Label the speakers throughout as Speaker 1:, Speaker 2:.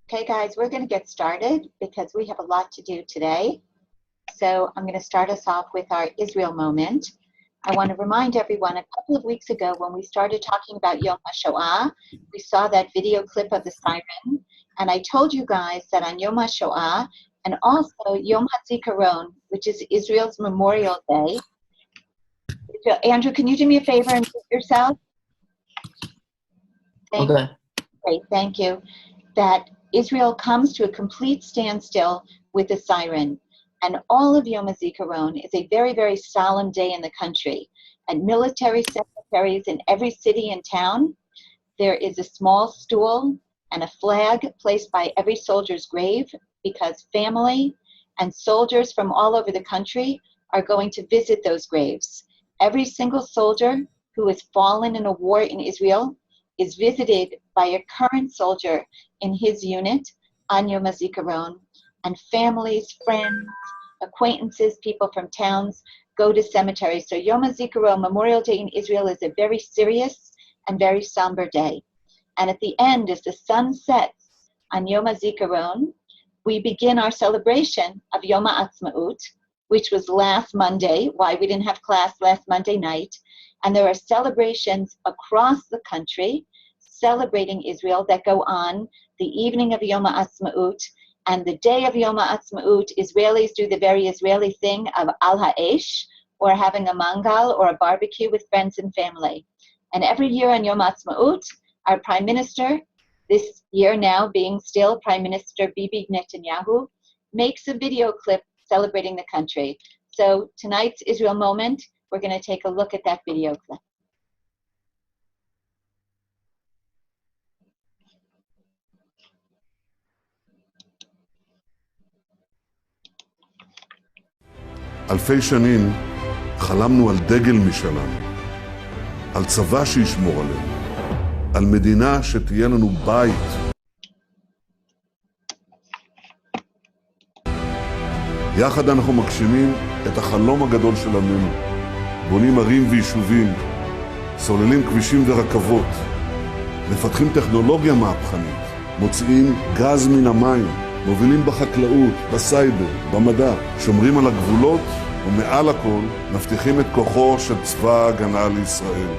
Speaker 1: Okay, guys, we're going to get started because we have a lot to do today. So I'm going to start us off with our Israel moment. I want to remind everyone, a couple of weeks ago when we started talking about Yom HaShoah, we saw that video clip of the siren, and I told you guys that on Yom HaShoah and also Yom Hazikaron, which is Israel's Memorial Day. Andrew, can you do me a favor and mute yourself?
Speaker 2: Okay.
Speaker 1: Great, thank you. That Israel comes to a complete standstill with the siren. And all of Yom Hazikaron is a very, very solemn day in the country. At military cemeteries in every city and town, there is a small stool and a flag placed by every soldier's grave because family and soldiers from all over the country are going to visit those graves. Every single soldier who has fallen in a war in Israel is visited by a current soldier in his unit on Yom HaZikaron, and families, friends, acquaintances, people from towns go to cemeteries. So Yom HaZikaron, Memorial Day in Israel, is a very serious and very somber day. And at the end, as the sun sets on Yom HaZikaron, we begin our celebration of Yom HaAtzmaut, which was last Monday, why we didn't have class last Monday night. And there are celebrations across the country celebrating Israel that go on the evening of Yom HaAtzmaut. And the day of Yom HaAtzmaut, Israelis do the very Israeli thing of al ha'esh, or having a mangal or a barbecue with friends and family. And every year on Yom HaAtzmaut, our Prime Minister, this year now being still Prime Minister Bibi Netanyahu, makes a video clip celebrating the country. So tonight's Israel moment, we're going to take a look at that video clip.
Speaker 3: אלפי שנים חלמנו על דגל משלנו, על צבא שישמור עלינו, על מדינה שתהיה לנו בית. יחד אנחנו מגשימים את החלום הגדול של עמנו, בונים ערים ויישובים, סוללים כבישים ורכבות, מפתחים טכנולוגיה מהפכנית, מוציאים גז מן המים, מובילים בחקלאות, בסייבר, במדע, שומרים על הגבולות ומעל הכל מבטיחים את כוחו של צבא ההגנה לישראל.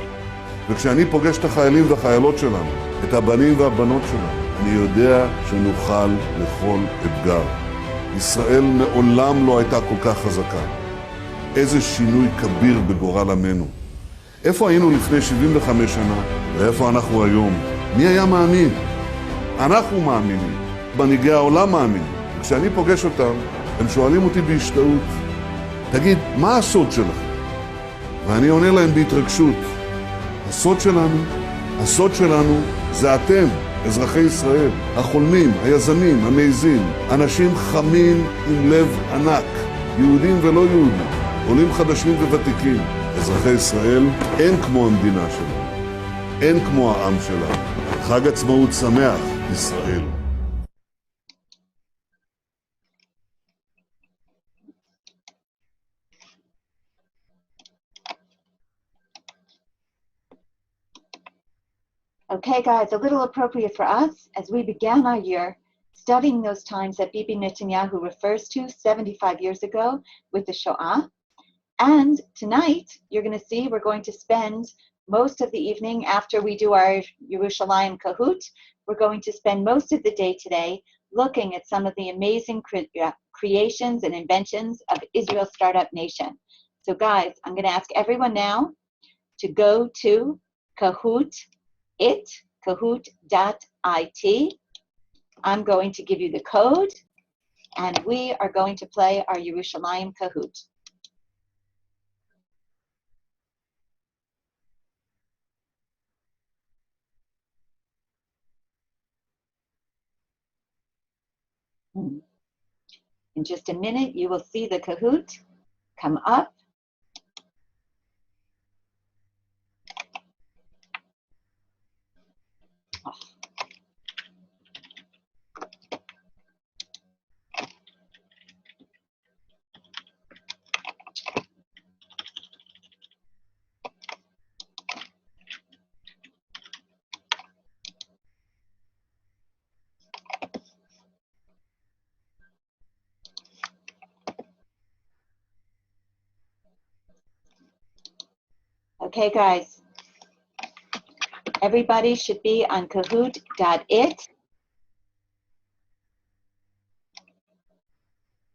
Speaker 3: וכשאני פוגש את החיילים והחיילות שלנו, את הבנים והבנות שלנו, אני יודע שנוכל לכל אתגר. ישראל מעולם לא הייתה כל כך חזקה. איזה שינוי כביר בגורל עמנו. איפה היינו לפני 75 שנה ואיפה אנחנו היום? מי היה מאמין? אנחנו מאמינים. מנהיגי העולם מאמינים. וכשאני פוגש אותם, הם שואלים אותי בהשתאות, תגיד, מה הסוד שלך? ואני עונה להם בהתרגשות, הסוד שלנו זה אתם, אזרחי ישראל, החולמים, היזמים, המעיזים, אנשים חמים עם לב ענק, יהודים ולא יהודים, עולים חדשים וותיקים. אזרחי ישראל, אין כמו המדינה שלנו, אין כמו העם שלנו. חג עצמאות שמח, ישראל.
Speaker 1: Okay, guys, a little appropriate for us as we began our year studying those times that Bibi Netanyahu refers to 75 years ago with the Shoah. And tonight, you're going to see we're going to spend most of the evening after we do our Yerushalayim Kahut. We're going to spend most of the day today looking at some of the amazing creations and inventions of Israel's startup nation. So guys, I'm going to ask everyone now to go to kahoot.it. I'm going to give you the code, and we are going to play our Yerushalayim Kahoot. In just a minute, you will see the Kahoot come up. Okay, guys. Everybody should be on kahoot.it.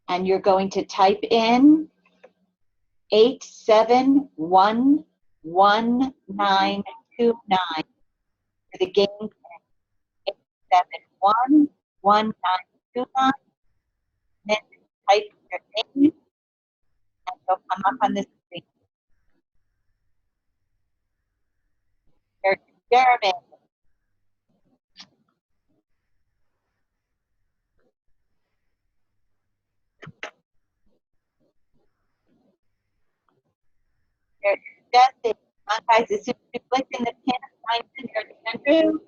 Speaker 1: And you're going to type in 871929 for the game. 871929. Then type your name and it'll come up on the screen. There's Jeremy. There's Jesse. Come on, guys, as soon as you click in the pin, sign in. There's Andrew.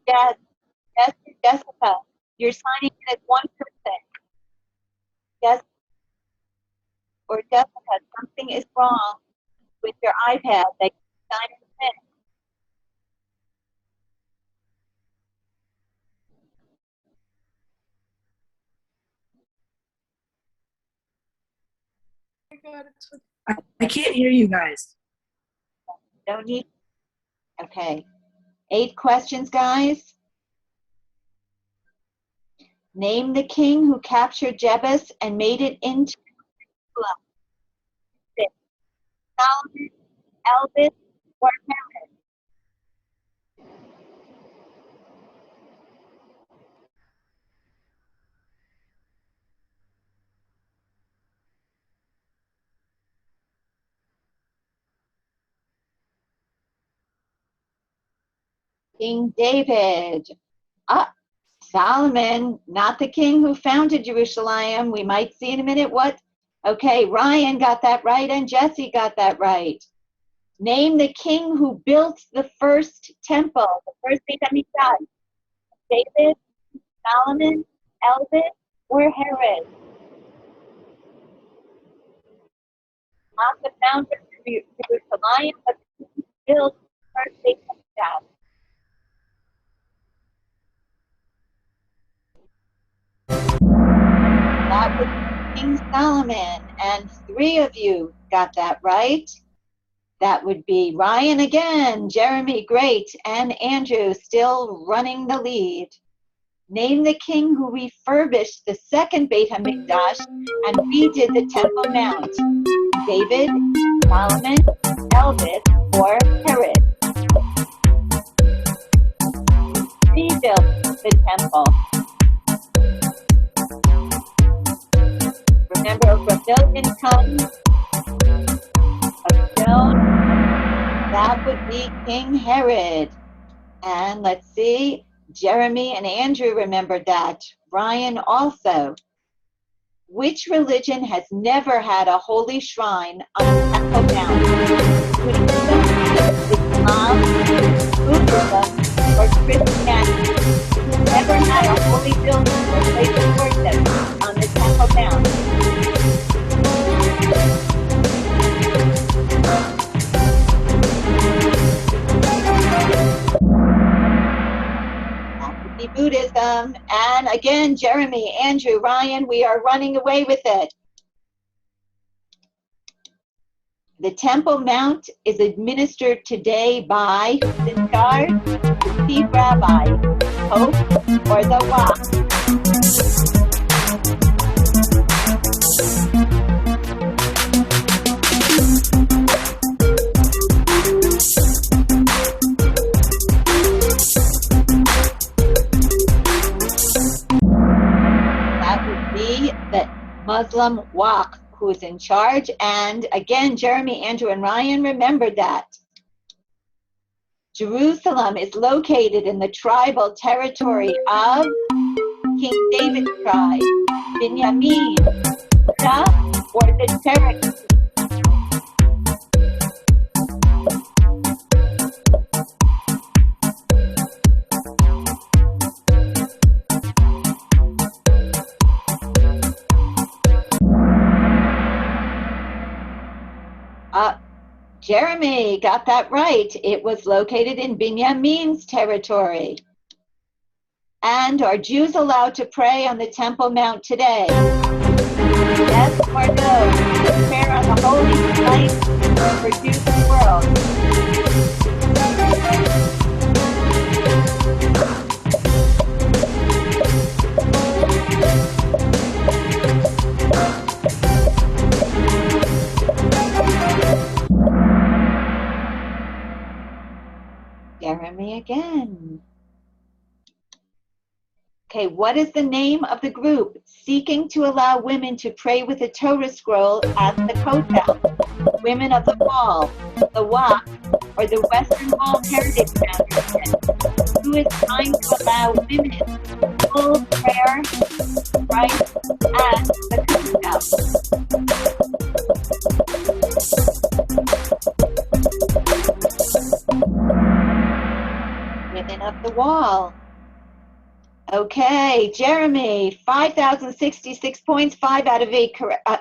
Speaker 1: Yes, yes, Jessica. You're signing in as one person. Yes, or Jessica, something is wrong with your iPad. They can sign in.
Speaker 2: I can't hear you guys.
Speaker 1: Don't need. Okay. 8 questions, guys. Name the king who captured Jebus and made it into Solomon, Elvis, or Herod. King David. Solomon, not the king who founded Jerusalem. We might see in a minute what. Okay, Ryan got that right and Jesse got that right. Name the king who built the first temple, the first Beit HaMikdash. David, Solomon, Elvis, or Herod. Not the founder of Jerusalem, but the king who built the first Beit HaMikdash. That was King Solomon, and 3 of you got that right. That would be Ryan again, Jeremy, great, and Andrew still running the lead. Name the king who refurbished the second Beit HaMikdash and redid the Temple Mount. David, Solomon, Elvis, or Herod. Rebuilt the temple. Remember, over 1 million tons of stone. That would be King Herod. And let's see, Jeremy and Andrew remembered that. Ryan also. Which religion has never had a holy shrine on the Temple Mount? Buddhism, Islam, Buddhism, or Christianity? Never had a holy building or place of worship on the Temple Mount. Buddhism. And again, Jeremy, Andrew, Ryan, we are running away with it. The Temple Mount is administered today by who's in charge? The chief rabbi, Pope, or the Rock? The Muslim Waqf who's in charge. And again, Jeremy, Andrew, and Ryan remembered that. Jerusalem is located in the tribal territory of King David's tribe, Benjamin, Judah, or the territory? Jeremy got that right. It was located in Binyamin's territory. And are Jews allowed to pray on the Temple Mount today? Yes or no? The prayer on the holy site for Jews in the world. Jeremy again. Okay, what is the name of the group seeking to allow women to pray with a Torah scroll at the Kotel? Women of the Wall, the WAC, or the Western Wall Heritage Foundation? Who is trying to allow women full prayer right at the Kotel? Women of the Wall. Okay, Jeremy, 5,066 points, 5 out of 8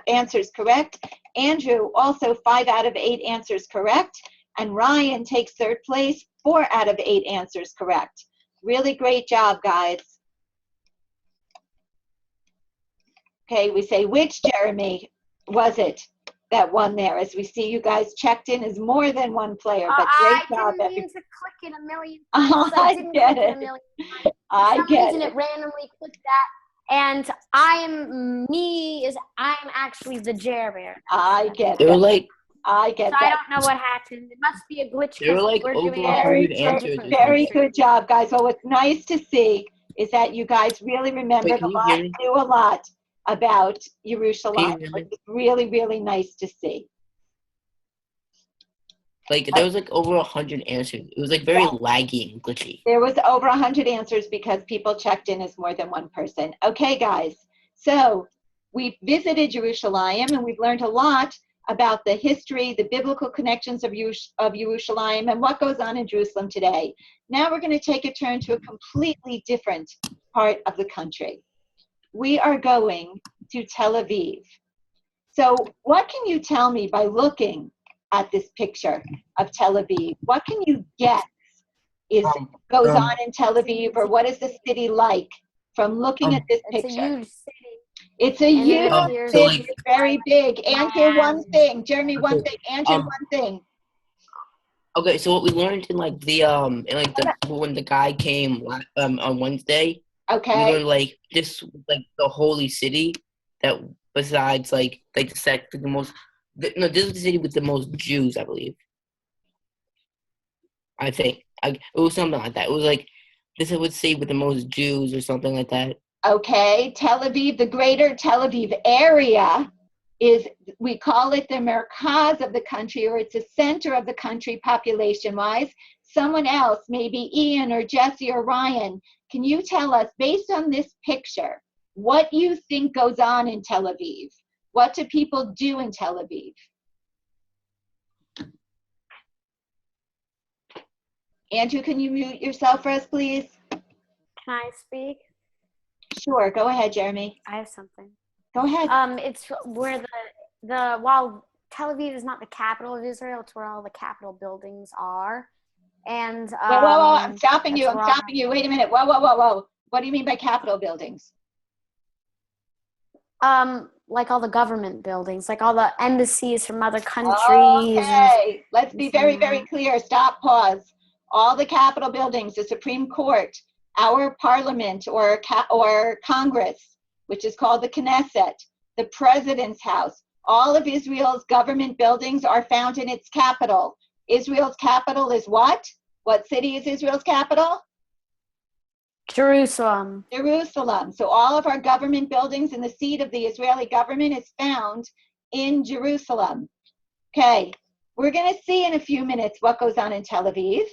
Speaker 1: answers correct. Andrew, also 5 out of 8 answers correct. And Ryan takes third place, 4 out of 8 answers correct. Really great job, guys. Okay, we say, which Jeremy was it that won there? As we see, you guys checked in as more than one player, but great job.
Speaker 4: I didn't mean to click it a million times.
Speaker 1: Oh,
Speaker 4: I didn't click it a million times.
Speaker 1: I
Speaker 4: For some
Speaker 1: get
Speaker 4: reason,
Speaker 1: it.
Speaker 4: it randomly clicked that, and I'm actually the Jeremy.
Speaker 1: I get
Speaker 5: They were
Speaker 1: that.
Speaker 5: like,
Speaker 1: I get
Speaker 4: So I
Speaker 1: that.
Speaker 4: don't know what happened. It must be a glitch.
Speaker 5: They were
Speaker 4: 'cause
Speaker 5: like
Speaker 4: we're
Speaker 5: over
Speaker 4: doing
Speaker 5: 100
Speaker 4: it
Speaker 5: answers.
Speaker 1: Very good job, guys. Well, what's nice to see is that you guys really remembered
Speaker 5: Wait, can
Speaker 1: a
Speaker 5: you
Speaker 1: lot,
Speaker 5: hear me?
Speaker 1: knew a lot about
Speaker 5: Can you
Speaker 1: Yerushalayim,
Speaker 5: hear
Speaker 1: which
Speaker 5: me?
Speaker 1: is really, really nice to see.
Speaker 5: Like, there was like over 100 answers. It was like very laggy and glitchy.
Speaker 1: There was over 100 answers because people checked in as more than one person. Okay, guys. So we've visited Yerushalayim and we've learned a lot about the history, the biblical connections of Yerushalayim and what goes on in Jerusalem today. Now we're going to take a turn to a completely different part of the country. We are going to Tel Aviv. So what can you tell me by looking at this picture of Tel Aviv? What can you guess goes on in Tel Aviv, or what is the city like from looking at this
Speaker 4: It's
Speaker 1: picture?
Speaker 4: a huge city.
Speaker 1: It's a
Speaker 4: And
Speaker 1: huge
Speaker 4: then here's
Speaker 1: city,
Speaker 5: like-
Speaker 1: it's very big. Andrew, one thing. Jeremy, one thing. Andrew,
Speaker 5: Um,
Speaker 1: one thing.
Speaker 5: Okay, so what we learned in like the when the guy came on Wednesday, we
Speaker 1: Okay.
Speaker 5: learned like this like the holy city that besides like the sect the most this is the city with the most Jews, I believe. I think it was something like that. It was like this I would say with the most Jews or something like that.
Speaker 1: Okay, Tel Aviv, the greater Tel Aviv area is, we call it the Merkaz of the country, or it's a center of the country population-wise. Someone else, maybe Ian or Jesse or Ryan, can you tell us, based on this picture, what you think goes on in Tel Aviv? What do people do in Tel Aviv? Andrew, can you mute yourself for us, please?
Speaker 4: Can I speak?
Speaker 1: Sure, go ahead, Jeremy.
Speaker 4: I have something.
Speaker 1: Go ahead.
Speaker 4: It's where while Tel Aviv is not the capital of Israel, it's where all the Capitol buildings are. And
Speaker 1: whoa, I'm stopping you.
Speaker 4: that's
Speaker 1: I'm
Speaker 4: where
Speaker 1: stopping you. Wait a minute. Whoa. What do you mean by Capitol buildings?
Speaker 4: like all the government buildings, like all the embassies from other countries.
Speaker 1: Okay, let's be very, very clear. Stop, pause. All the Capitol buildings, the Supreme Court, our Parliament or Congress, which is called the Knesset, the President's House, all of Israel's government buildings are found in its capital. Israel's capital is what? What city is Israel's capital?
Speaker 4: Jerusalem.
Speaker 1: Jerusalem. So all of our government buildings and the seat of the Israeli government is found in Jerusalem. Okay, we're going to see in a few minutes what goes on in Tel Aviv,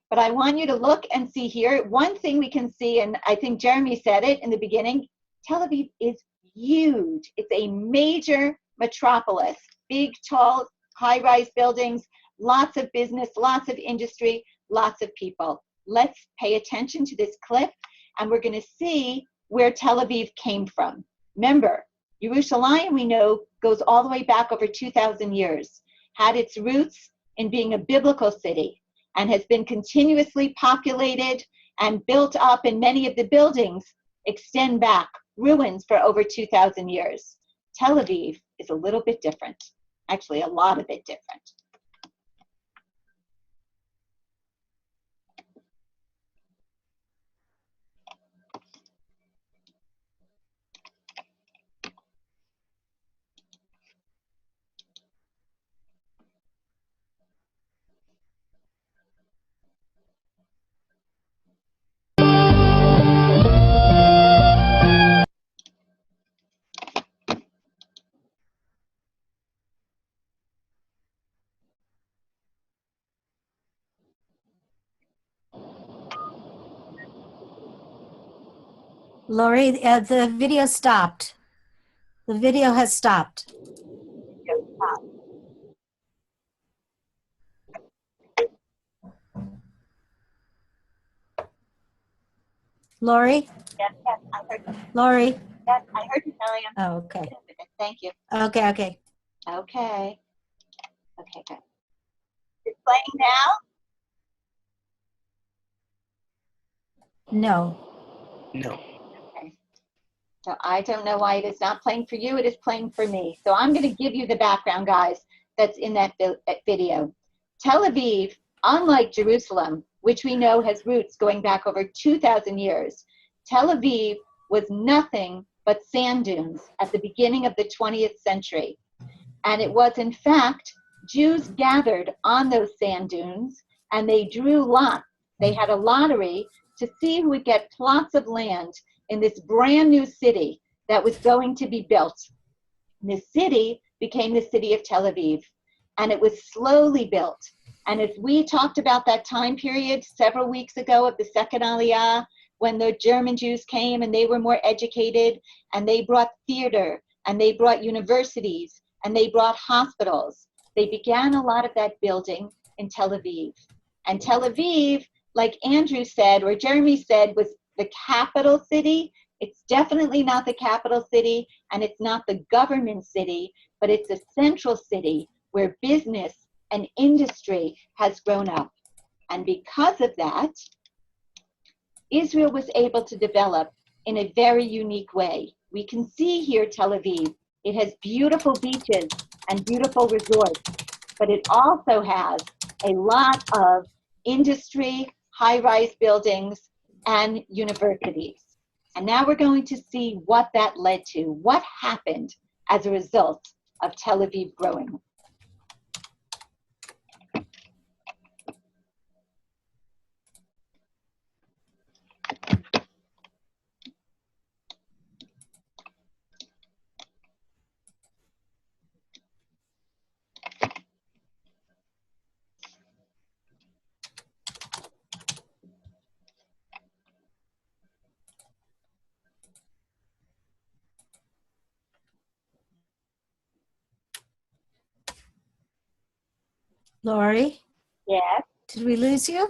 Speaker 1: but I want you to look and see here. One thing we can see, and I think Jeremy said it in the beginning, Tel Aviv is huge. It's a major metropolis. Big, tall, high-rise buildings, lots of business, lots of industry, lots of people. Let's pay attention to this clip, and we're going to see where Tel Aviv came from. Remember, Yerushalayim, we know, goes all the way back over 2,000 years, had its roots in being a biblical city, and has been continuously populated and built up, and many of the buildings extend back, ruins for over 2,000 years. Tel Aviv is a little bit different, actually a lot of it different.
Speaker 6: Lori, the video stopped. The video has stopped. Lori?
Speaker 1: Yes, I heard you.
Speaker 6: Lori?
Speaker 1: Yes, I heard you, Mariam.
Speaker 6: Oh, okay.
Speaker 1: Thank you.
Speaker 6: Okay, okay.
Speaker 1: Okay. Okay, good. It's playing now?
Speaker 6: No.
Speaker 5: No.
Speaker 1: Okay. So I don't know why it is not playing for you. It is playing for me. So I'm going to give you the background, guys, that's in that video. Tel Aviv, unlike Jerusalem, which we know has roots going back over 2,000 years, Tel Aviv was nothing but sand dunes at the beginning of the 20th century. And it was, in fact, Jews gathered on those sand dunes, and they drew lots. They had a lottery to see who would get plots of land in this brand new city that was going to be built. And the city became the city of Tel Aviv, and it was slowly built. And as we talked about that time period several weeks ago of the second Aliyah, when the German Jews came and they were more educated, and they brought theater, and they brought universities, and they brought hospitals. They began a lot of that building in Tel Aviv. And Tel Aviv, like Andrew said, or Jeremy said, was the capital city. It's definitely not the capital city, and it's not the government city, but it's a central city where business and industry has grown up. And because of that, Israel was able to develop in a very unique way. We can see here Tel Aviv. It has beautiful beaches and beautiful resorts, but it also has a lot of industry, high-rise buildings, and universities. And now we're going to see what that led to, what happened as a result of Tel Aviv growing.
Speaker 6: Lori?
Speaker 1: Yes.
Speaker 6: Did we lose you?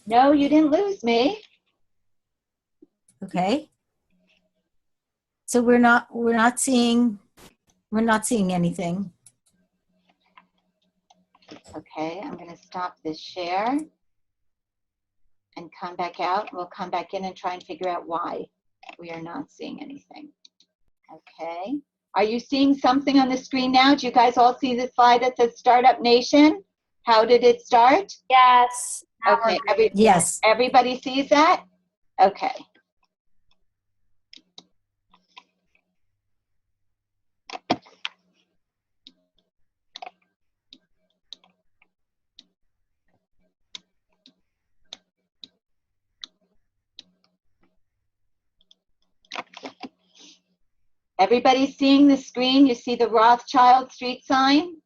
Speaker 1: No, you didn't lose me.
Speaker 6: Okay. So we're not seeing anything.
Speaker 1: Okay, I'm going to stop this share and come back out. We'll come back in and try and figure out why we are not seeing anything. Okay. Are you seeing something on the screen now? Do you guys all see the slide that says Startup Nation? How did it start?
Speaker 4: Yes.
Speaker 1: Okay,
Speaker 6: Yes.
Speaker 1: everybody sees that? Okay. Everybody seeing the screen? You see the Rothschild Street sign?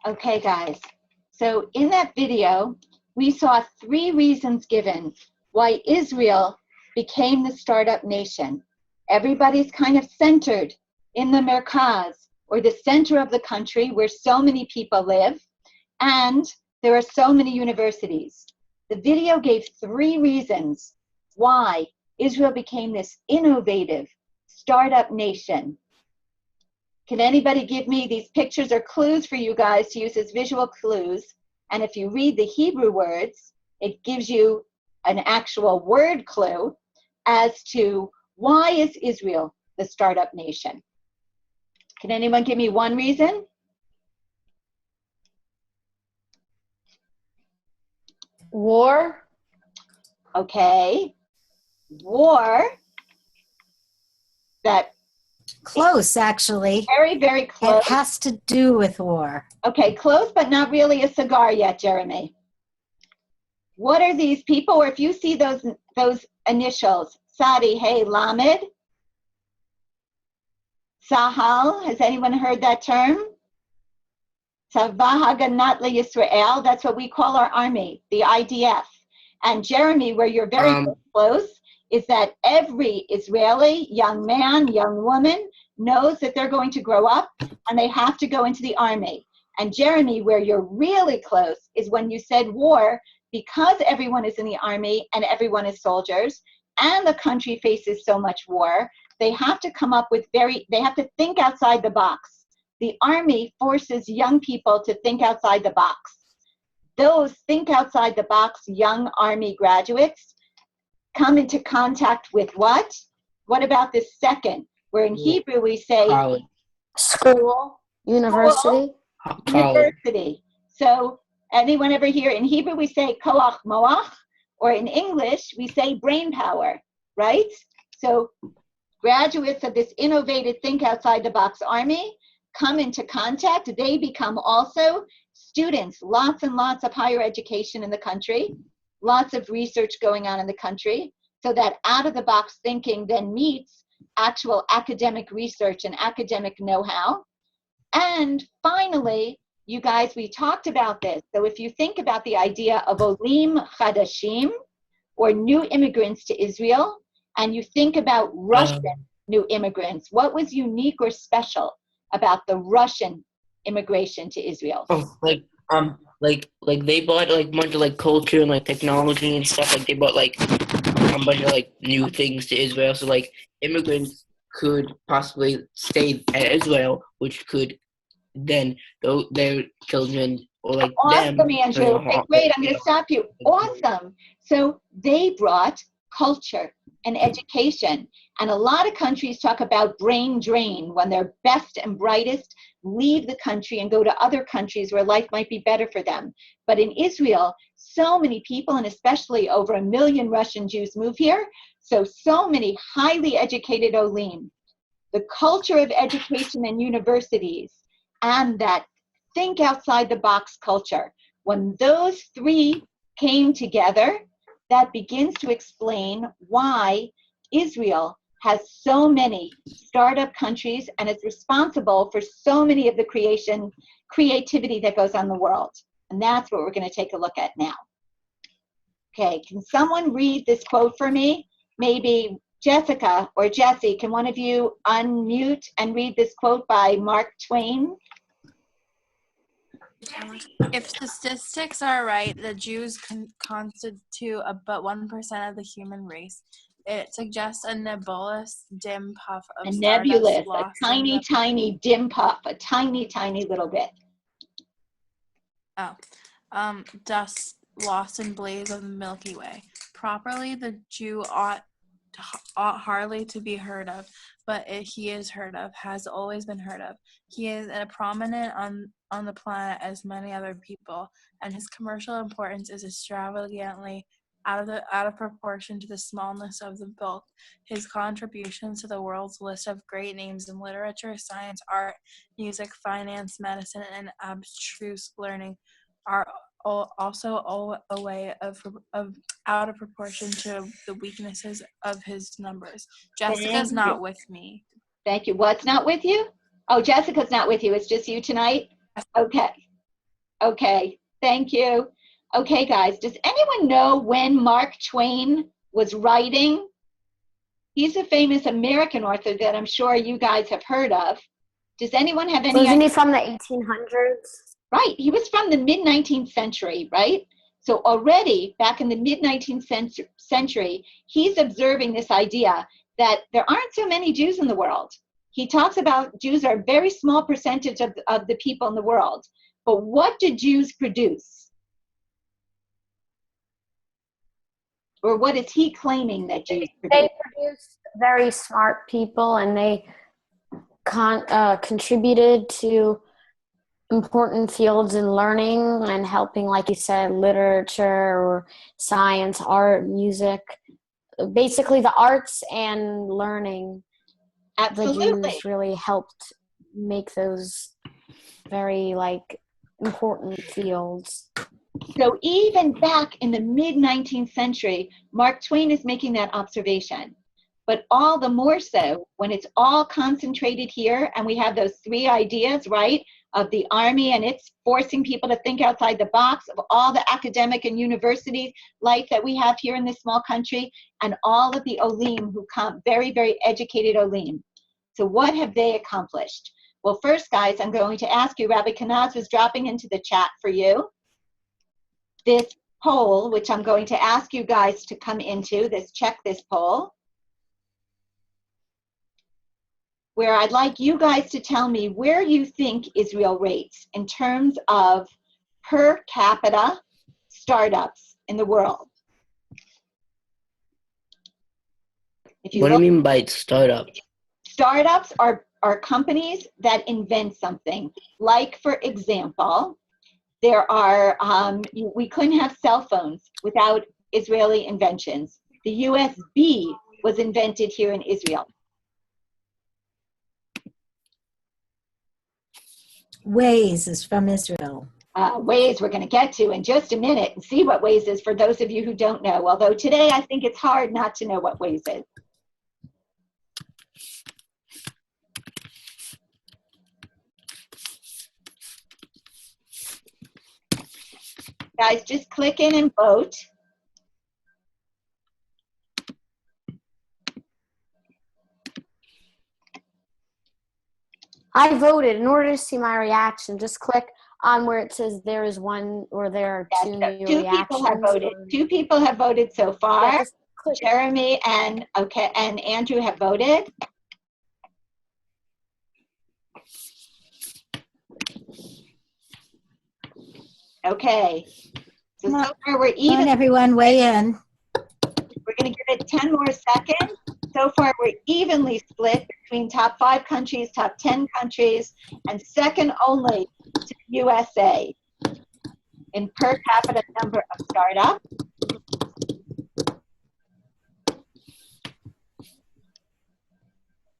Speaker 1: Okay, guys. So in that video, we saw 3 reasons given why Israel became the startup nation. Everybody's kind of centered in the Merkaz, or the center of the country where so many people live, and there are so many universities. The video gave 3 reasons why Israel became this innovative startup nation. Can anybody give me, these pictures are clues for you guys to use as visual clues. And if you read the Hebrew words, it gives you an actual word clue as to why is Israel the startup nation. Can anyone give me one reason?
Speaker 4: War.
Speaker 1: Okay. War. That
Speaker 6: Close, actually.
Speaker 1: very, very
Speaker 6: It
Speaker 1: close.
Speaker 6: has to do with war.
Speaker 1: Okay, close, but not really a cigar yet, Jeremy. What are these people? Or if you see those initials, Sadi, hey, Lamed, Sahal, has anyone heard that term? Tzava Haganat Yisrael, that's what we call our army, the IDF. And Jeremy, where you're very close, is that every Israeli young man, young woman knows that they're going to grow up and they have to go into the army. And Jeremy, where you're really close, is when you said war, because everyone is in the army and everyone is soldiers and the country faces so much war, they have to come up with they have to think outside the box. The army forces young people to think outside the box. Those think outside the box young army graduates come into contact with what? What about this second? Where in Hebrew we say
Speaker 5: College.
Speaker 4: School. University.
Speaker 1: University. So anyone ever hear in Hebrew we say koach moach, or in English we say brain power, right? So graduates of this innovative think outside the box army come into contact. They become also students, lots and lots of higher education in the country, lots of research going on in the country, so that out of the box thinking then meets actual academic research and academic know-how. And finally, you guys, we talked about this. So if you think about the idea of Olim Chadashim, or new immigrants to Israel, and you think about Russian new immigrants, what was unique or special about the Russian immigration to Israel?
Speaker 5: Oh, like they brought like a bunch of like culture and like technology and stuff. Like they brought like a bunch of like new things to Israel. So like immigrants could possibly stay at Israel, which could then their children or like
Speaker 1: Awesome,
Speaker 5: them.
Speaker 1: Andrew. Okay, great. I'm going to stop you. Awesome. So they brought culture and education. And a lot of countries talk about brain drain, when their best and brightest leave the country and go to other countries where life might be better for them. But in Israel, so many people, and especially over 1 million Russian Jews, move here. So many highly educated Olim. The culture of education and universities, and that think outside the box culture. When those 3 came together, that begins to explain why Israel has so many startup countries and is responsible for so many of the creativity that goes on in the world. And that's what we're going to take a look at now. Okay, can someone read this quote for me? Maybe Jessica or Jesse, can one of you unmute and read this quote by Mark Twain?
Speaker 7: If statistics are right, the Jews constitute but 1% of the human race. It suggests a nebulous dim puff of
Speaker 1: nebulous,
Speaker 7: stardust,
Speaker 1: a tiny, tiny dim puff, a tiny, tiny little bit.
Speaker 7: Dust lost in blaze of the Milky Way. Properly, the Jew ought hardly to be heard of, but he is heard of, has always been heard of. He is prominent on the planet as many other people, and his commercial importance is extravagantly out of proportion to the smallness of the bulk. His contributions to the world's list of great names in literature, science, art, music, finance, medicine, and abstruse learning are also a way of out of proportion to the weaknesses of his numbers. Jessica's not with me.
Speaker 1: Thank you. What's not with you? Oh, Jessica's not with you. It's just you tonight? Okay. Okay, thank you. Okay, guys, does anyone know when Mark Twain was writing? He's a famous American author that I'm sure you guys have heard of. Does anyone have any
Speaker 4: Wasn't
Speaker 1: idea?
Speaker 4: he from the 1800s?
Speaker 1: Right, he was from the mid-19th century, right? So already back in the mid-19th century, he's observing this idea that there aren't so many Jews in the world. He talks about Jews are a very small percentage of the people in the world. But what do Jews produce? Or what is he claiming that Jews produce?
Speaker 4: They produced very smart people, and they contributed to important fields in learning and helping, like you said, literature or science, art, music, basically the arts and learning.
Speaker 1: Absolutely.
Speaker 4: The Jews really helped make those very important fields.
Speaker 1: So even back in the mid-19th century, Mark Twain is making that observation. But all the more so when it's all concentrated here and we have those three ideas, right, of the army and it's forcing people to think outside the box, of all the academic and university life that we have here in this small country, and all of the Olim who come, very, very educated Olim. So what have they accomplished? Well, first, guys, I'm going to ask you, Rabbi Kanaz was dropping into the chat for you this poll, which I'm going to ask you guys to come into, check this poll, where I'd like you guys to tell me where you think Israel rates in terms of per capita startups in the world.
Speaker 5: What do you mean by startup?
Speaker 1: Startups are companies that invent something. Like, for example, there are, we couldn't have cell phones without Israeli inventions. The USB was invented here in Israel.
Speaker 6: Waze is from Israel.
Speaker 1: Waze we're going to get to in just a minute and see what Waze is for those of you who don't know. Although today I think it's hard not to know what Waze is. Guys, just click in and vote.
Speaker 4: I voted. In order to see my reaction, just click on where it says there is one or there are two new
Speaker 1: Two
Speaker 4: reactions.
Speaker 1: people have voted. 2 people have voted so far.
Speaker 4: Yeah, just click.
Speaker 1: Jeremy and Andrew have voted. Okay. So far we're even.
Speaker 6: Come on, everyone, weigh in.
Speaker 1: We're going to give it 10 more seconds. So far, we're evenly split between top 5 countries, top 10 countries, and second only to the USA in per capita number of startups.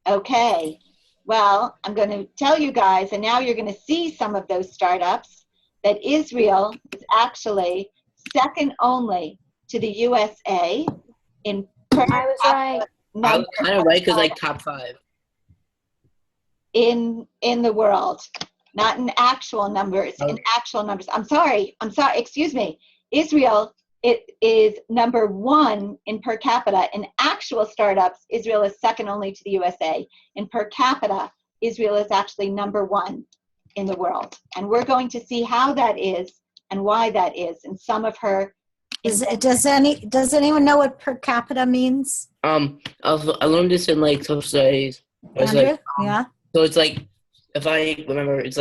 Speaker 1: Okay, well, I'm going to tell you guys, and now you're going to see some of those startups, that Israel is actually second only to the USA in per
Speaker 4: I was right.
Speaker 5: I was kind of right because top 5
Speaker 1: in the world, not in actual numbers. In actual numbers, I'm sorry. Excuse me. Israel, it is number 1 in per capita. In actual startups, Israel is second only to the USA. In per capita, Israel is actually number 1 in the world, and we're going to see how that is and why that is in some of her.
Speaker 6: Does anyone know what per capita means?
Speaker 5: I learned this in social studies.
Speaker 6: Andrew? Yeah.
Speaker 5: So it's if I remember, it's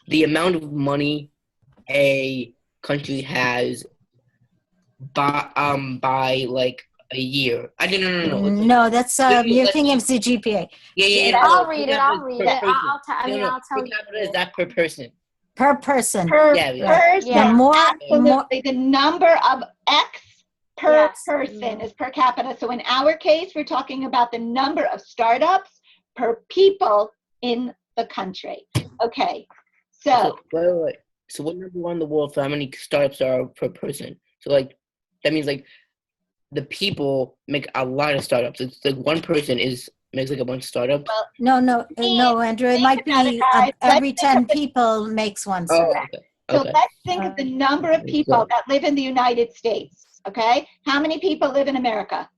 Speaker 5: the amount of money a country has by a year. I didn't know.
Speaker 6: No, that's you're thinking of the GPA.
Speaker 5: Yeah.
Speaker 4: I'll read it. I'll tell
Speaker 5: Per
Speaker 4: you.
Speaker 5: capita is that per person?
Speaker 6: Per person.
Speaker 1: Person.
Speaker 6: The more
Speaker 1: The number of X per
Speaker 4: Yes.
Speaker 1: person is per capita. So in our case, we're talking about the number of startups per people in the country. Okay, so
Speaker 5: Wait. So what number 1 in the world for how many startups are per person? So that means the people make a lot of startups. It's one person makes a bunch of startups.
Speaker 6: no, Andrew. It might be every 10 people makes one.
Speaker 5: Oh,
Speaker 6: startup.
Speaker 5: okay.
Speaker 1: So
Speaker 5: Okay.
Speaker 1: let's think of the number of people that live in the United States, okay? How many people live in America?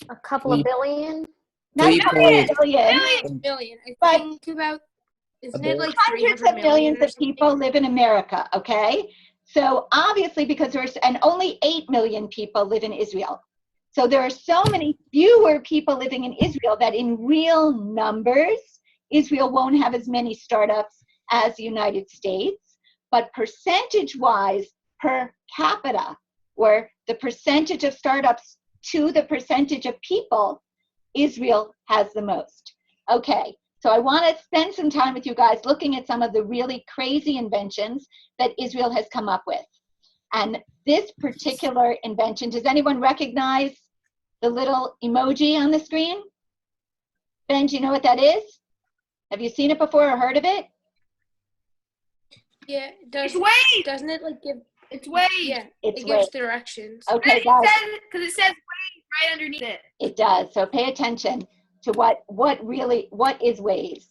Speaker 4: A couple of billion?
Speaker 1: Not
Speaker 5: 3
Speaker 1: billion,
Speaker 7: Billion. I
Speaker 1: but
Speaker 7: think about, isn't
Speaker 5: Okay.
Speaker 7: it like
Speaker 1: hundreds
Speaker 7: 300
Speaker 1: of millions
Speaker 7: million or
Speaker 1: of people live in America, okay? So obviously because and only 8 million people live in Israel. So there are so many fewer people living in Israel that in real numbers, Israel won't have as many startups as the United States, but percentage-wise per capita, or the percentage of startups to the percentage of people, Israel has the most. Okay, so I want to spend some time with you guys looking at some of the really crazy inventions that Israel has come up with. And this particular invention, does anyone recognize the little emoji on the screen? Ben, do you know what that is? Have you seen it before or heard of it?
Speaker 7: Yeah, it does.
Speaker 2: It's Waze.
Speaker 7: Doesn't it like give?
Speaker 2: It's Waze.
Speaker 7: Yeah,
Speaker 1: It's
Speaker 7: it gives
Speaker 1: Waze.
Speaker 7: directions.
Speaker 1: Okay, guys.
Speaker 2: Because it says Waze right underneath it.
Speaker 1: It does. So pay attention to what is Waze.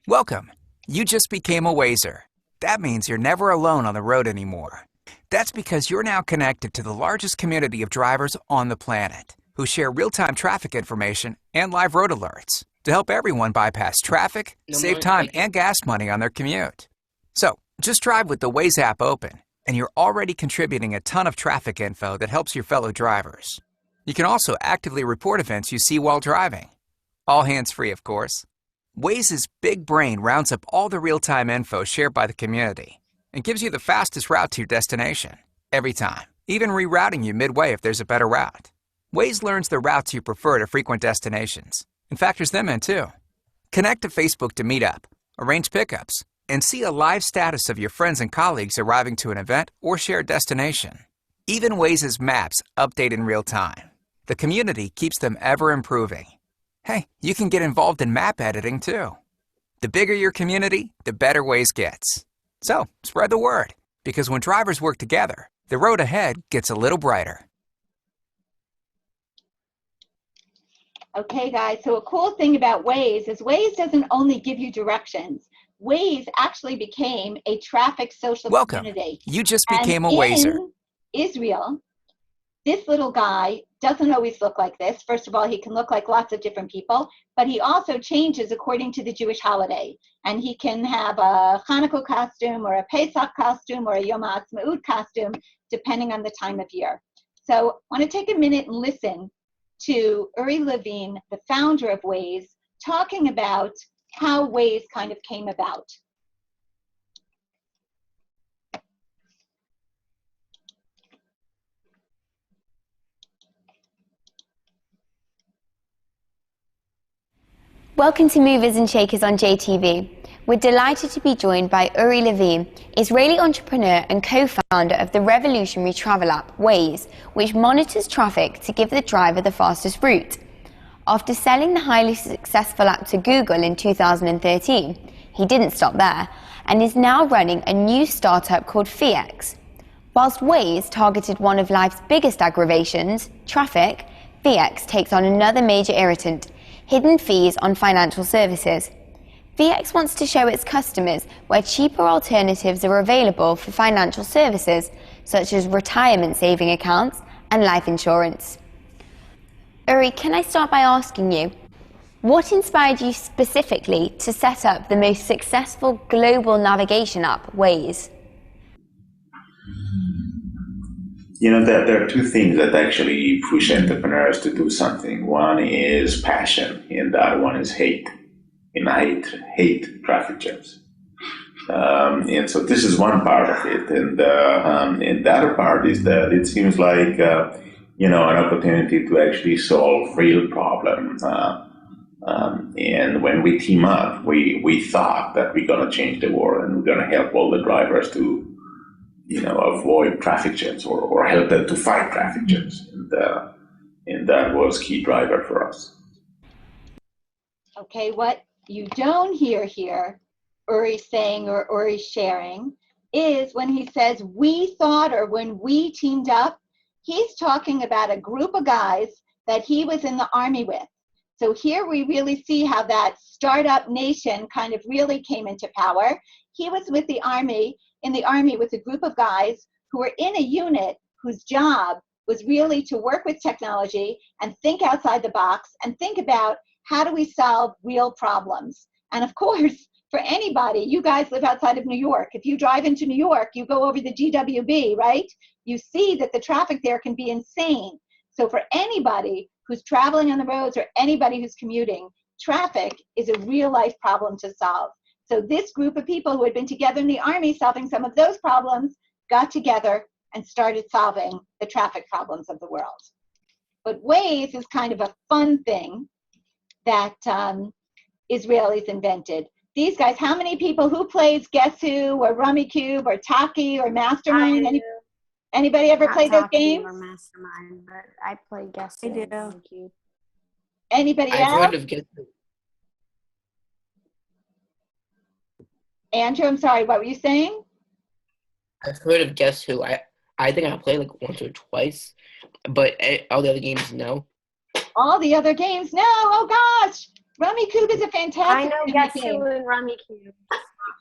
Speaker 8: Welcome. You just became a Wazer. That means you're never alone on the road anymore. That's because you're now connected to the largest community of drivers on the planet who share real-time traffic information and live road alerts to help everyone bypass traffic, save time and gas money on their commute. So, just drive with the Waze app open, and you're already contributing a ton of traffic info that helps your fellow drivers. You can also actively report events you see while driving. All hands-free, of course. Waze's big brain rounds up all the real-time info shared by the community and gives you the fastest route to your destination, every time, even rerouting you midway if there's a better route. Waze learns the routes you prefer to frequent destinations and factors them in too. Connect to Facebook to meet up, arrange pickups, and see a live status of your friends and colleagues arriving to an event or shared destination. Even Waze's maps update in real time. The community keeps them ever improving. Hey, you can get involved in map editing too. The bigger your community, the better Waze gets. So, spread the word, because when drivers work together, the road ahead gets a little brighter.
Speaker 1: Okay, guys, so a cool thing about Waze is Waze doesn't only give you directions. Waze actually became a traffic social community.
Speaker 8: You just became a Wazer.
Speaker 1: In Israel, this little guy doesn't always look like this. First of all, he can look like lots of different people, but he also changes according to the Jewish holiday. And he can have a Hanukkah costume or a Pesach costume or a Yom Ha'atzmaut costume, depending on the time of year. So I want to take a minute and listen to Uri Levine, the founder of Waze, talking about how Waze kind of came about.
Speaker 9: Welcome to Movers and Shakers on JTV. We're delighted to be joined by Uri Levine, Israeli entrepreneur and co-founder of the revolutionary travel app Waze, which monitors traffic to give the driver the fastest route. After selling the highly successful app to Google in 2013, he didn't stop there and is now running a new startup called FEX. Whilst Waze targeted one of life's biggest aggravations, traffic, FEX takes on another major irritant: hidden fees on financial services. FEX wants to show its customers where cheaper alternatives are available for financial services, such as retirement saving accounts and life insurance. Uri, can I start by asking you, what inspired you specifically to set up the most successful global navigation app, Waze?
Speaker 10: You know, there are two things that actually push entrepreneurs to do something. One is passion, and the other one is hate. And I hate traffic jams. And so this is one part of it. And the other part is that it seems like, an opportunity to actually solve real problems. And when we team up, we thought that we're going to change the world and we're going to help all the drivers to avoid traffic jams or help them to fight traffic jams. And that was key driver for us.
Speaker 1: Okay, what you don't hear here, Uri saying or Uri sharing, is when he says we thought or when we teamed up, he's talking about a group of guys that he was in the army with. So here we really see how that startup nation kind of really came into power. He was with the army, in the army with a group of guys who were in a unit whose job was really to work with technology and think outside the box and think about how do we solve real problems. And of course, for anybody, you guys live outside of New York. If you drive into New York, you go over the GWB, right? You see that the traffic there can be insane. So for anybody who's traveling on the roads or anybody who's commuting, traffic is a real life problem to solve. So this group of people who had been together in the army solving some of those problems got together and started solving the traffic problems of the world. But Waze is kind of a fun thing that Israelis invented. These guys, how many people, who plays Guess Who or Rummy Cube or Taki or Mastermind? Anybody ever play those games?
Speaker 4: Or Mastermind, but I play Guess
Speaker 7: I
Speaker 4: Who.
Speaker 7: do.
Speaker 1: Anybody
Speaker 5: I've
Speaker 1: else?
Speaker 5: heard of Guess Who.
Speaker 1: Andrew, I'm sorry, what were you saying?
Speaker 5: I've heard of Guess Who. I think I played like once or twice, but all the other games, no.
Speaker 1: All the other games, no, oh gosh. Rummy Cube is a fantastic
Speaker 4: I know Guess
Speaker 1: game.
Speaker 4: Who and Rummy Cube.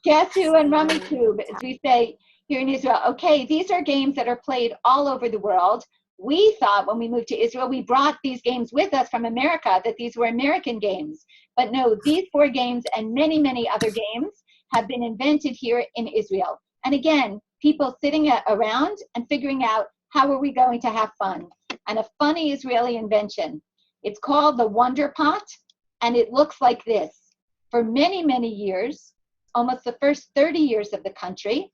Speaker 1: Guess Who and Rummy Cube, as we say here in Israel. Okay, these are games that are played all over the world. We thought when we moved to Israel, we brought these games with us from America, that these were American games. But no, these 4 games and many, many other games have been invented here in Israel. And again, people sitting around and figuring out how are we going to have fun. And a funny Israeli invention. It's called the Wonder Pot, and it looks like this. For many, many years, almost the first 30 years of the country,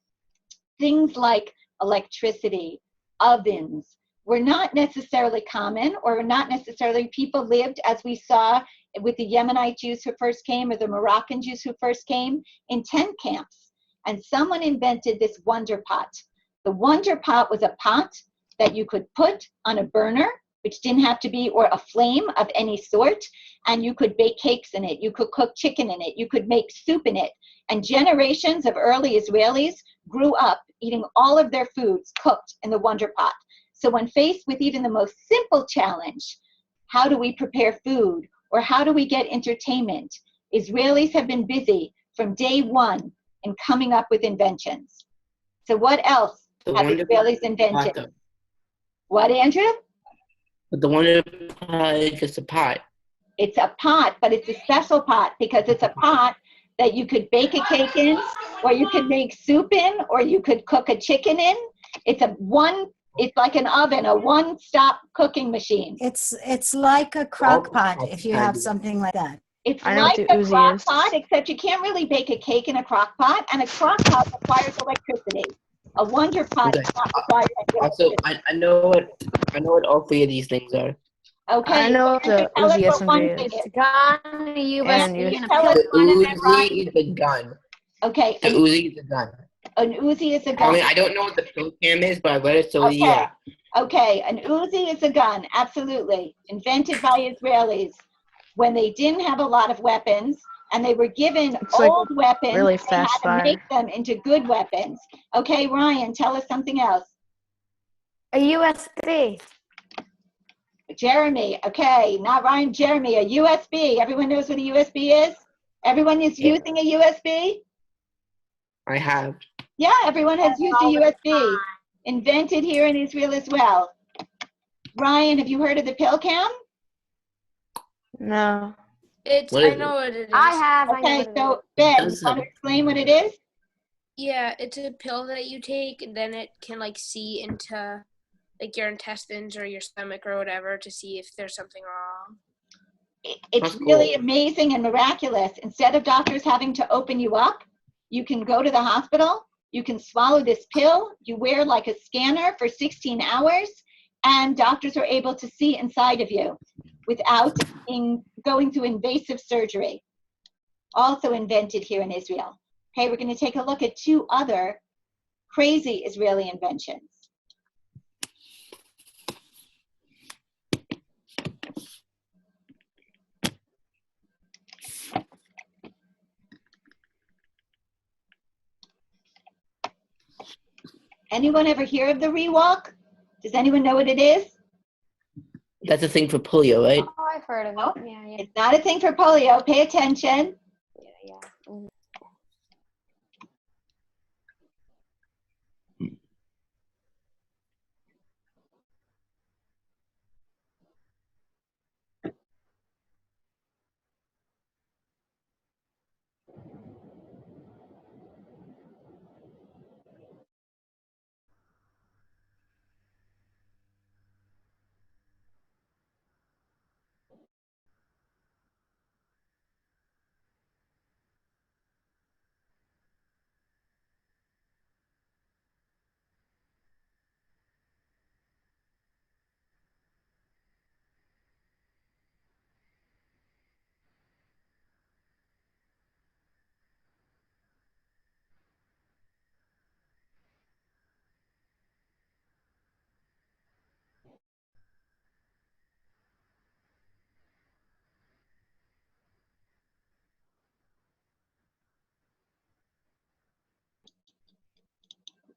Speaker 1: things like electricity, ovens, were not necessarily common, or not necessarily people lived, as we saw with the Yemenite Jews who first came or the Moroccan Jews who first came, in tent camps. And someone invented this Wonder Pot. The Wonder Pot was a pot that you could put on a burner, which didn't have to be, or a flame of any sort, and you could bake cakes in it, you could cook chicken in it, you could make soup in it. And generations of early Israelis grew up eating all of their foods cooked in the Wonder Pot. So when faced with even the most simple challenge, how do we prepare food, or how do we get entertainment, Israelis have been busy from day one in coming up with inventions. So what else have Israelis invented? What, Andrew?
Speaker 5: But the Wonder Pot is just a pot.
Speaker 1: It's a pot, but it's a special pot because it's a pot that you could bake a cake in, or you could make soup in, or you could cook a chicken in. It's like an oven, a one-stop cooking machine.
Speaker 6: It's like a crock pot if you have something like that.
Speaker 1: It's like a crock pot, except you can't really bake a cake in a crock pot, and a crock pot requires electricity. A Wonder Pot does not require electricity.
Speaker 5: Also, I know what all 3 of these things are.
Speaker 1: Okay.
Speaker 11: I know the Uzi SMG is.
Speaker 4: It's gun, a USB, and a
Speaker 1: tell us
Speaker 5: The
Speaker 1: what it is.
Speaker 5: Uzi is a gun.
Speaker 1: Okay.
Speaker 5: The Uzi is a gun.
Speaker 1: An Uzi is a
Speaker 5: I
Speaker 1: gun.
Speaker 5: mean, I don't know what the pill cam is, but I read it, so
Speaker 1: Okay.
Speaker 5: yeah.
Speaker 1: Okay, an Uzi is a gun, absolutely. Invented by Israelis when they didn't have a lot of weapons, and they were given old weapons,
Speaker 11: really
Speaker 1: and they had
Speaker 11: fast
Speaker 1: to
Speaker 11: fire.
Speaker 1: make them into good weapons. Okay, Ryan, tell us something else.
Speaker 4: A USB.
Speaker 1: Jeremy, okay, not Ryan, Jeremy, a USB. Everyone knows what a USB is? Everyone is using a USB?
Speaker 5: I have.
Speaker 1: Yeah, everyone has used a USB. Invented here in Israel as well. Ryan, have you heard of the pill cam?
Speaker 11: No.
Speaker 7: I know what it is.
Speaker 4: I have.
Speaker 1: Okay, so Ben, you want to explain what it is?
Speaker 12: Yeah, it's a pill that you take, and then it can like see into like your intestines or your stomach or whatever to see if there's something wrong.
Speaker 1: It's really amazing and miraculous. Instead of doctors having to open you up, you can go to the hospital, you can swallow this pill, you wear like a scanner for 16 hours, and doctors are able to see inside of you without going through invasive surgery. Also invented here in Israel. Okay, we're going to take a look at 2 other crazy Israeli inventions. Anyone ever hear of the rewalk? Does anyone know what it is?
Speaker 5: That's a thing for polio, right?
Speaker 4: Oh, I've heard of
Speaker 1: Oh,
Speaker 4: it. Yeah, yeah.
Speaker 1: it's not a thing for polio. Pay attention.
Speaker 4: Yeah. Mhm.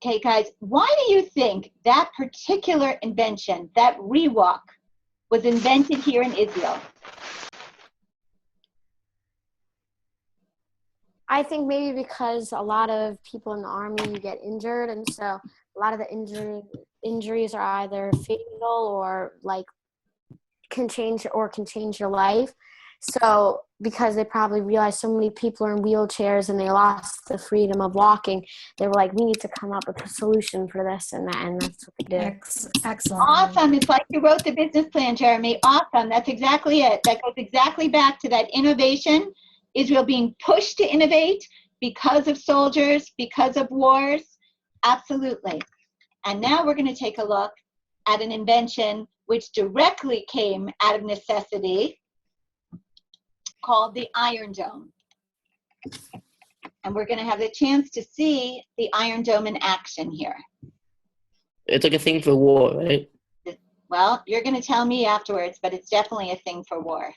Speaker 1: Okay, guys, why do you think that particular invention, that rewalk, was invented here in Israel?
Speaker 4: I think maybe because a lot of people in the army get injured, and so a lot of the injuries are either fatal or like can change your life. So because they probably realized so many people are in wheelchairs and they lost the freedom of walking, they were like, we need to come up with a solution for this and that, and that's what they did.
Speaker 6: Excellent.
Speaker 1: Awesome. It's like you wrote the business plan, Jeremy. Awesome. That's exactly it. That goes exactly back to that innovation. Israel being pushed to innovate because of soldiers, because of wars. Absolutely. And now we're going to take a look at an invention which directly came out of necessity, called the Iron Dome. And we're going to have the chance to see the Iron Dome in action here.
Speaker 5: It's like a thing for war, right?
Speaker 1: Well, you're going to tell me afterwards, but it's definitely a thing for war.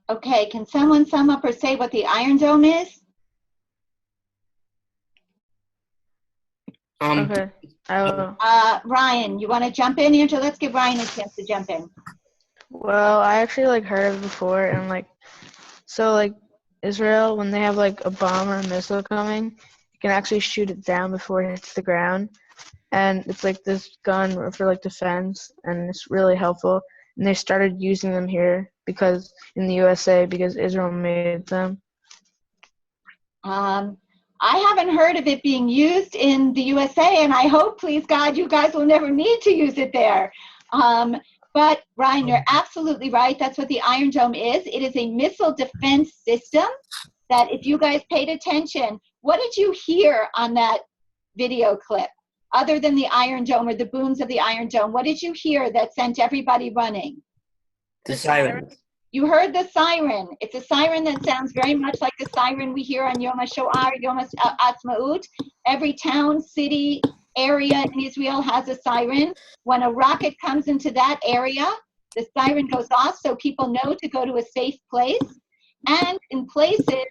Speaker 1: Okay, can someone sum up or say what the Iron Dome is?
Speaker 11: Okay.
Speaker 1: Ryan, you want to jump in here? Let's give Ryan a chance to jump in.
Speaker 11: Well, I actually like heard of it before, and like, so like Israel, when they have like a bomb or a missile coming, you can actually shoot it down before it hits the ground, and it's like this gun for like defense, and it's really helpful. And they started using them here because in the USA because Israel made them.
Speaker 1: I haven't heard of it being used in the USA, and I hope, please God, you guys will never need to use it there. But Ryan, you're absolutely right. That's what the Iron Dome is. It is a missile defense system that, if you guys paid attention, what did you hear on that video clip? Other than the Iron Dome or the booms of the Iron Dome, what did you hear that sent everybody running?
Speaker 5: The siren.
Speaker 1: You heard the siren. It's a siren that sounds very much like the siren we hear on Yom HaShoah, Yom HaAtzmaut. Every town, city, area in Israel has a siren. When a rocket comes into that area, the siren goes off so people know to go to a safe place. And in places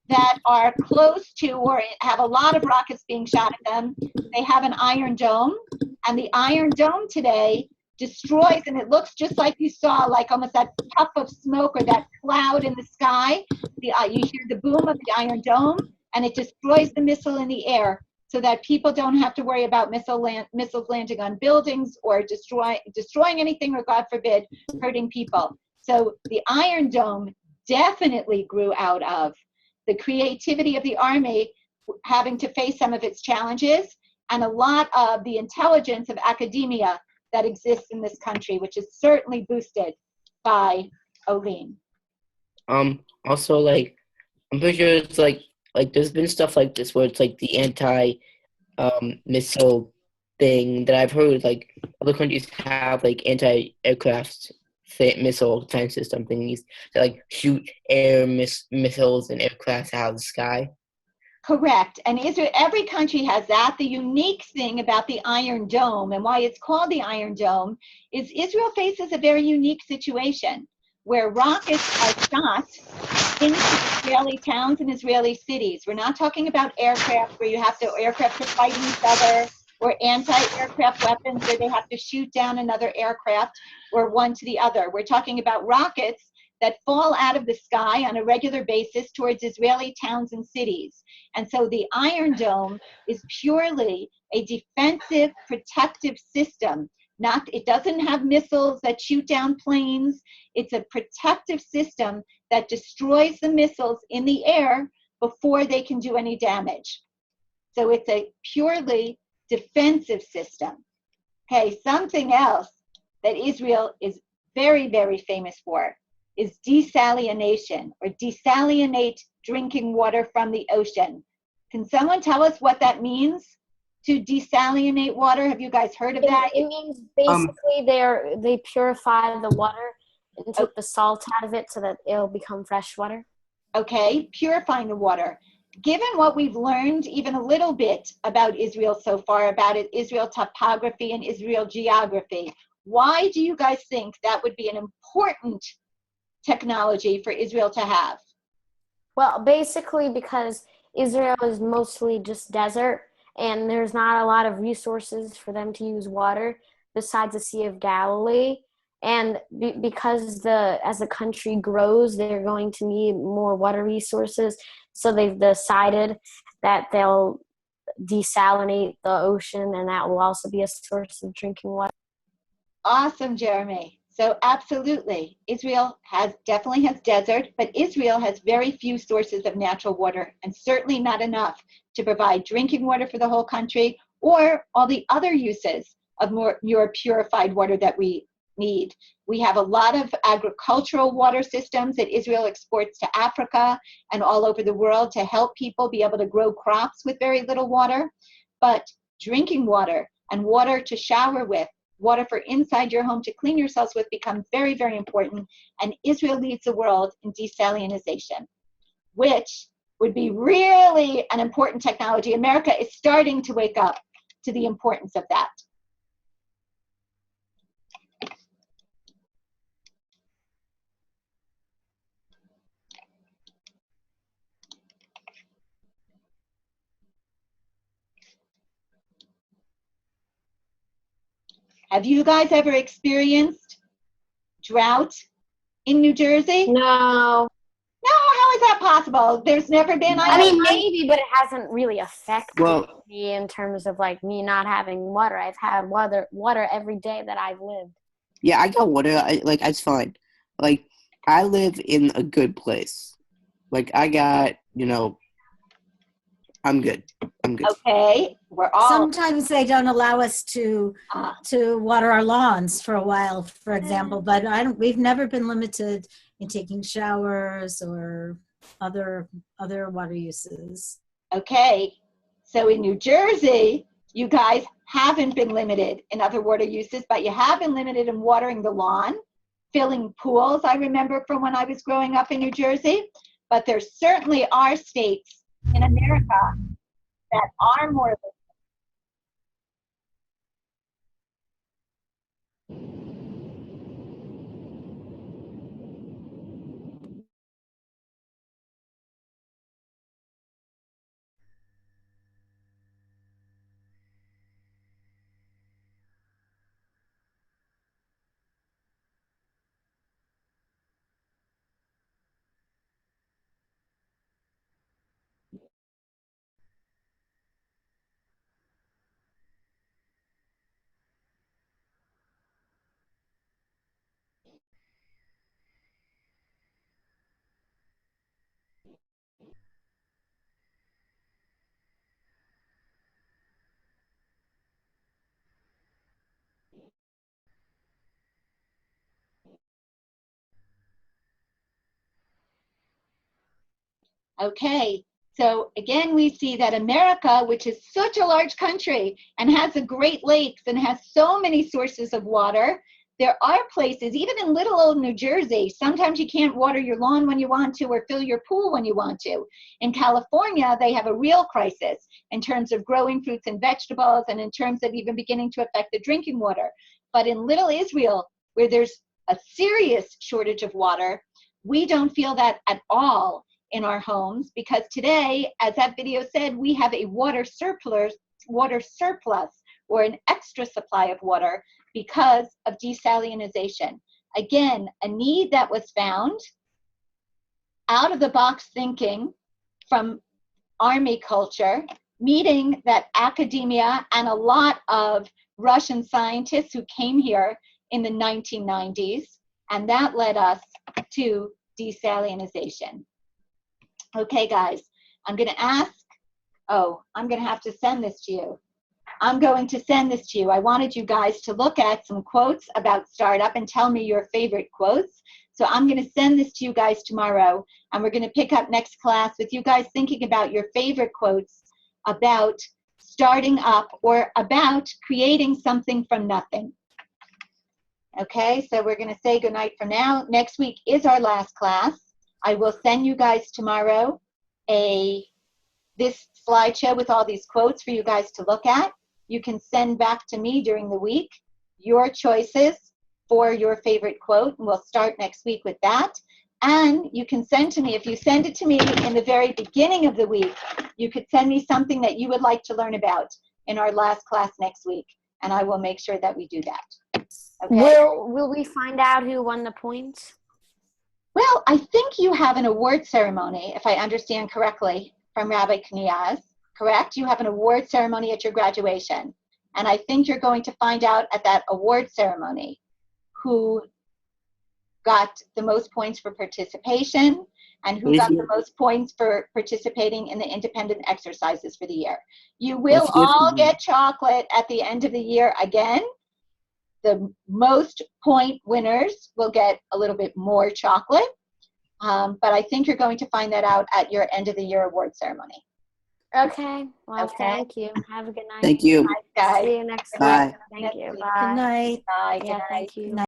Speaker 1: that are close to or have a lot of rockets being shot at them, they have an iron dome. And the iron dome today destroys, and it looks just like you saw, like almost that puff of smoke or that cloud in the sky. You hear the boom of the iron dome, and it destroys the missile in the air so that people don't have to worry about missiles landing on buildings or destroying anything, or God forbid, hurting people. So the Iron Dome definitely grew out of the creativity of the Army having to face some of its challenges, and a lot of the intelligence of academia that exists in this country, which is certainly boosted by Olim.
Speaker 5: Also, like, I'm pretty sure it's like there's been stuff like this where it's like the missile thing that I've heard, like other countries have like anti-aircraft missile defense system thingies that like shoot air missiles and aircraft out of the sky.
Speaker 1: Correct. And Israel, every country has that. The unique thing about the Iron Dome and why it's called the Iron Dome is Israel faces a very unique situation where rockets are shot into Israeli towns and Israeli cities. We're not talking about aircraft where aircraft are fighting each other, or anti-aircraft weapons where they have to shoot down another aircraft or one to the other. We're talking about rockets that fall out of the sky on a regular basis towards Israeli towns and cities. And so the Iron Dome is purely a defensive, protective system. It doesn't have missiles that shoot down planes. It's a protective system that destroys the missiles in the air before they can do any damage. So it's a purely defensive system. Okay, something else that Israel is very, very famous for is desalination, or desalinate drinking water from the ocean. Can someone tell us what that means, to desalinate water? Have you guys heard of that?
Speaker 4: It means basically they purify the water and take the salt out of it so that it'll become fresh water.
Speaker 1: Okay, purifying the water. Given what we've learned even a little bit about Israel so far, about Israel topography and Israel geography, why do you guys think that would be an important technology for Israel to have?
Speaker 4: Well, basically because Israel is mostly just desert, and there's not a lot of resources for them to use water besides the Sea of Galilee. And because as the country grows, they're going to need more water resources. So they've decided that they'll desalinate the ocean, and that will also be a source of drinking water.
Speaker 1: Awesome, Jeremy. So absolutely, Israel definitely has desert, but Israel has very few sources of natural water, and certainly not enough to provide drinking water for the whole country or all the other uses of more purified water that we need. We have a lot of agricultural water systems that Israel exports to Africa and all over the world to help people be able to grow crops with very little water. But drinking water and water to shower with, water for inside your home to clean yourselves with, become very, very important. And Israel leads the world in desalination, which would be really an important technology. America is starting to wake up to the importance of that. Have you guys ever experienced drought in New Jersey?
Speaker 4: No.
Speaker 1: No, how is that possible? There's never been.
Speaker 4: I mean, maybe, but it hasn't really affected me in terms of like me not having water. I've had water every day that I've lived.
Speaker 5: Yeah, I got water. It's fine. Like, I live in a good place. Like, I got, I'm good.
Speaker 1: Okay, we're all.
Speaker 6: Sometimes they don't allow us to water our lawns for a while, for example. But we've never been limited in taking showers or other water uses.
Speaker 1: Okay, so in New Jersey, you guys haven't been limited in other water uses, but you have been limited in watering the lawn filling pools, I remember from when I was growing up in New Jersey, but there certainly are states in America that are more. Okay, so again, we see that America, which is such a large country and has the Great Lakes and has so many sources of water, there are places, even in little old New Jersey, sometimes you can't water your lawn when you want to or fill your pool when you want to. In California, they have a real crisis in terms of growing fruits and vegetables and in terms of even beginning to affect the drinking water. But in little Israel, where there's a serious shortage of water, we don't feel that at all in our homes, because today, as that video said, we have a water surplus or an extra supply of water because of desalinization. Again, a need that was found, out of the box thinking from army culture, meeting that academia and a lot of Russian scientists who came here in the 1990s, and that led us to desalinization. Okay, guys, I'm going to ask, I'm going to have to send this to you. I'm going to send this to you. I wanted you guys to look at some quotes about startup and tell me your favorite quotes. So I'm going to send this to you guys tomorrow, and we're going to pick up next class with you guys thinking about your favorite quotes about starting up or about creating something from nothing. Okay, so we're going to say goodnight for now. Next week is our last class. I will send you guys tomorrow this slideshow with all these quotes for you guys to look at. You can send back to me during the week your choices for your favorite quote, and we'll start next week with that. And you can send to me, if you send it to me in the very beginning of the week, you could send me something that you would like to learn about in our last class next week, and I will make sure that we do that. Okay?
Speaker 4: Will we find out who won the points?
Speaker 1: Well, I think you have an award ceremony, if I understand correctly, from Rabbi Kniaz, correct? You have an award ceremony at your graduation. And I think you're going to find out at that award ceremony who got the most points for participation and who got the most points for participating in the independent exercises for the year. You will all get chocolate at the end of the year again. The most point winners will get a little bit more chocolate, but I think you're going to find that out at your end of the year award ceremony.
Speaker 4: Okay. Well,
Speaker 1: Okay.
Speaker 4: thank you. Have a good night.
Speaker 13: Thank you.
Speaker 1: Bye, guys.
Speaker 4: See you next
Speaker 13: Bye.
Speaker 4: week. Thank you.
Speaker 6: Good
Speaker 4: Bye.
Speaker 6: night.
Speaker 1: Bye.
Speaker 4: Yeah,
Speaker 1: Good night.
Speaker 4: thank you.
Speaker 6: Good night.